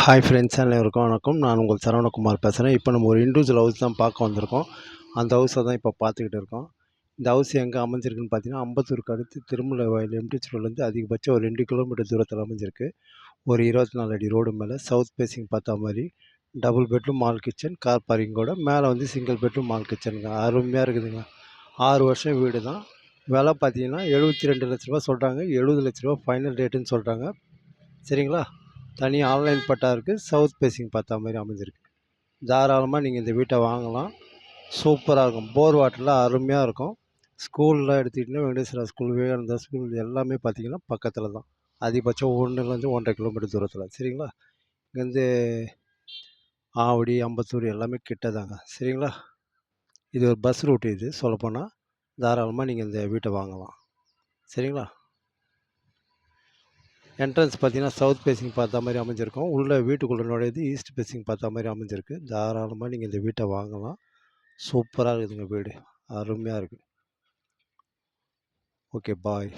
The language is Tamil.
ஹாய் ஃப்ரெண்ட்ஸ் அனைவருக்கும் வணக்கம். நான் உங்கள் சரவணகுமார் பேசுகிறேன். இப்போ நம்ம ஒரு இண்டிவிஜுவல் ஹவுஸ் தான் பார்க்க வந்திருக்கோம். அந்த ஹவுஸை தான் இப்போ பார்த்துக்கிட்டு இருக்கோம். இந்த ஹவுஸ் எங்கே அமைஞ்சிருக்குன்னு பார்த்தீங்கன்னா, அம்பத்தூருக்கு அடுத்து திருமலை வயல் எம்டிஹெச் ரோட்லேருந்து அதிகபட்சம் ஒரு 2 கிலோமீட்டர் தூரத்தில் அமைஞ்சிருக்கு. ஒரு 24 அடி ரோடு மேலே சவுத் ஃபேஸிங் பார்த்தா மாதிரி double bedroom hall kitchen, car பார்க்கிங்கோட மேலே வந்து சிங்கிள் பெட்ரூம் மால் கிச்சனுங்க. அருமையாக இருக்குதுங்க. 6 வருஷம் வீடு தான். விலை பார்த்தீங்கன்னா 72 லட்ச ரூபா சொல்கிறாங்க. 70 லட்ச ரூபா ஃபைனல் ரேட்டுன்னு சொல்கிறாங்க. சரிங்களா? தனி ஆன்லைன் பட்டா இருக்குது. சவுத் ஃபேஸிங் பார்த்தா மாதிரி அமைஞ்சிருக்கு. தாராளமாக நீங்கள் இந்த வீட்டை வாங்கலாம். சூப்பராக இருக்கும். போர் வாட்டரில் அருமையாக இருக்கும். ஸ்கூல்லாம் எடுத்துக்கிட்டிங்கன்னா வெங்கடேஸ்வரா ஸ்கூல், விவேகானந்தா ஸ்கூல் எல்லாமே பார்த்தீங்கன்னா பக்கத்தில் தான். அதிகபட்சம் 1லேருந்து 1.5 கிலோமீட்டர் தூரத்தில். சரிங்களா? இங்கேருந்து ஆவடி, அம்பத்தூர் எல்லாமே கிட்ட தாங்க. சரிங்களா? இது ஒரு பஸ் ரூட் இது சொல்லப்போனால். தாராளமாக நீங்கள் இந்த வீட்டை வாங்கலாம். சரிங்களா? என்ட்ரன்ஸ் பார்த்தீங்கன்னா சவுத் ஃபேஸிங் பார்த்தா மாதிரி அமைஞ்சிருக்கும். உள்ளே வீட்டுக்குள்ளே நுழையுது ஈஸ்ட் ஃபேஸிங் பார்த்தா மாதிரி அமைஞ்சிருக்கு. தாராளமாக நீங்கள் இந்த வீட்டை வாங்கலாம். சூப்பராக இருக்குதுங்க வீடு. அருமையாக இருக்குது. Okay bye.